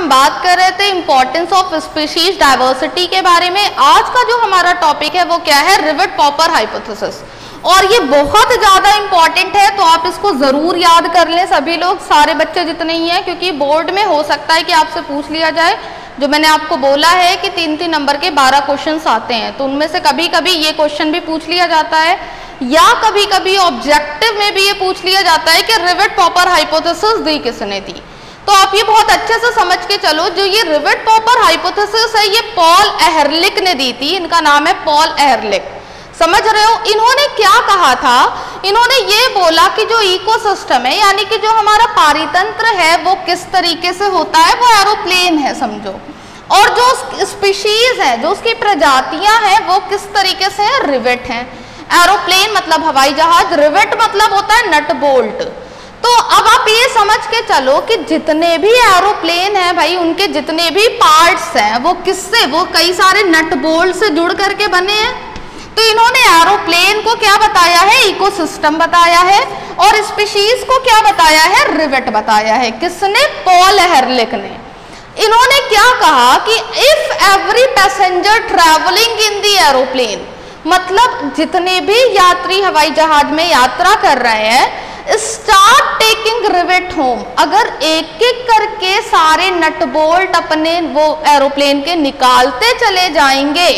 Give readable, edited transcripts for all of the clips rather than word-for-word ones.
हम बात कर रहे थे इंपॉर्टेंस ऑफ स्पीशीज डाइवर्सिटी के बारे में। आज का जो हमारा टॉपिक है वो क्या है, रिवेट पॉपर हाइपोथेसिस। और ये बहुत ज़्यादा इंपॉर्टेंट है, तो आप इसको ज़रूर याद कर लें सभी लोग, सारे बच्चे जितने ही हैं, क्योंकि बोर्ड में हो सकता है कि आपसे पूछ लिया जाए। जो मैंने आपको बोला है कि 3-3 नंबर के 12 क्वेश्चंस आते हैं, तो उनमें से कभी कभी ये क्वेश्चन भी पूछ लिया जाता है, या कभी कभी ऑब्जेक्टिव में भी ये पूछ लिया जाता है कि रिवेट पॉपर हाइपोथेसिस दी किसने दी। तो आप ये बहुत अच्छे से समझ के चलो, जो ये रिवेट पॉपर हाइपोथेसिस है ये पॉल एहरलिख ने दी थी। इनका नाम है पॉल एहरलिख, समझ रहे हो। इन्होंने क्या कहा था, इन्होंने ये बोला कि जो इकोसिस्टम है, यानी कि जो हमारा पारितंत्र है वो किस तरीके से होता है, वो एरोप्लेन है समझो, और जो स्पीशीज है, जो उसकी प्रजातियां हैं, वो किस तरीके से है, रिवेट हैं। एरोप्लेन मतलब हवाई जहाज, रिवेट मतलब होता है नट बोल्ट। तो अब आप ये समझ के चलो कि जितने भी एरोप्लेन हैं भाई, उनके जितने भी पार्ट्स हैं वो किससे, वो कई सारे नट बोल्ट से जुड़ करके बने हैं। तो इन्होंने एरोप्लेन को क्या बताया है, इकोसिस्टम बताया है, और स्पीशीज को क्या बताया है, रिवेट बताया है। किसने, पॉल एहरलिख ने। इन्होंने क्या कहा कि if every passenger travelling in the aeroplane, मतलब जितने भी यात्री हवाई जहाज में यात्रा कर रहे हैं, स्टार्ट टेकिंग रिवेट होम, अगर एक एक करके सारे नट बोल्ट अपने वो एरोप्लेन के निकालते चले जाएंगे,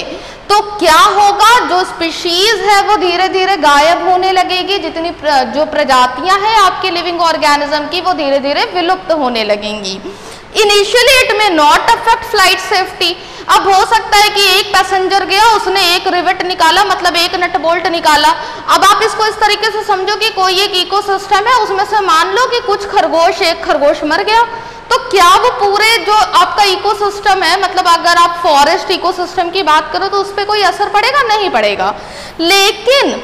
तो क्या होगा, जो स्पीशीज है वो धीरे धीरे गायब होने लगेगी। जितनी जो प्रजातियां हैं आपके लिविंग ऑर्गेनिज्म की, वो धीरे धीरे विलुप्त होने लगेंगी। इनिशियली इट में नॉट अफेक्ट फ्लाइट सेफ्टी। अब हो सकता है कि एक पैसेंजर गया, उसने एक रिवेट निकाला, मतलब एक नट बोल्ट निकाला। अब आप इसको इस तरीके से समझो कि कोई एक इकोसिस्टम है, उसमें से मान लो कि कुछ खरगोश, एक खरगोश मर गया, तो क्या वो पूरे जो आपका इकोसिस्टम है, मतलब अगर आप फॉरेस्ट इकोसिस्टम की बात करो तो उस पर कोई असर पड़ेगा, नहीं पड़ेगा। लेकिन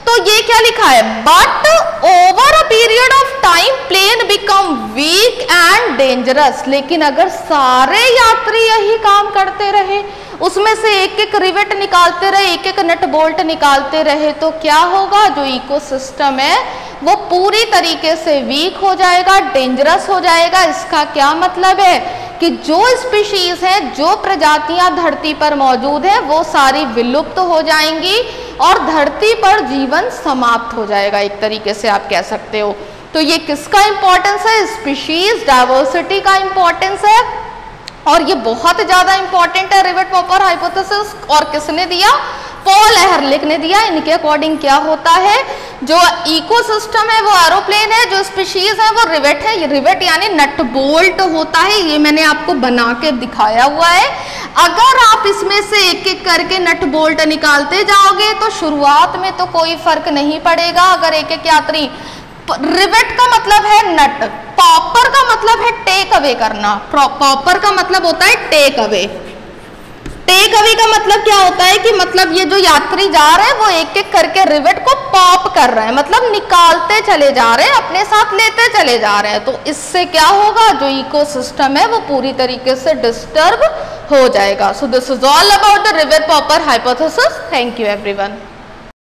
तो ये क्या लिखा है, but over a period of time plane become weak and dangerous. लेकिन अगर सारे यात्री यही काम करते रहे, उसमें से एक एक रिवेट निकालते रहे, एक एक नट बोल्ट निकालते रहे, तो क्या होगा, जो इकोसिस्टम है वो पूरी तरीके से वीक हो जाएगा, डेंजरस हो जाएगा। इसका क्या मतलब है कि जो स्पीशीज हैं, जो प्रजातियां धरती पर मौजूद हैं, वो सारी विलुप्त हो जाएंगी और धरती पर जीवन समाप्त हो जाएगा, एक तरीके से आप कह सकते हो। तो ये किसका इंपॉर्टेंस है, स्पीशीज डाइवर्सिटी का इंपॉर्टेंस है, और ये बहुत ज्यादा इंपॉर्टेंट है रिवेट पॉपर हाइपोथेसिस। और किसने दिया, पॉल एहरलिख ने दिया। इनके अकॉर्डिंग क्या होता है, जो इकोसिस्टम है वो एरोप्लेन है, जो स्पीशीज है वो रिवेट है। ये रिवेट यानी नट बोल्ट होता है, ये मैंने आपको बना के दिखाया हुआ है। अगर आप इसमें से एक एक करके नट बोल्ट निकालते जाओगे तो शुरुआत में तो कोई फर्क नहीं पड़ेगा। अगर एक एक यात्री, रिवेट का मतलब है नट, पॉपर का मतलब है टेक अवे करना, पॉपर का मतलब होता है टेक अवे। टेक अवे का मतलब क्या होता है कि मतलब ये जो यात्री जा रहे हैं वो एक एक करके रिवेट को पॉप कर रहे हैं, मतलब निकालते चले जा रहे हैं, अपने साथ लेते चले जा रहे हैं। तो इससे क्या होगा, जो इकोसिस्टम है वो पूरी तरीके से डिस्टर्ब हो जाएगा। So this is all about the rivet popper hypothesis. Thank you everyone.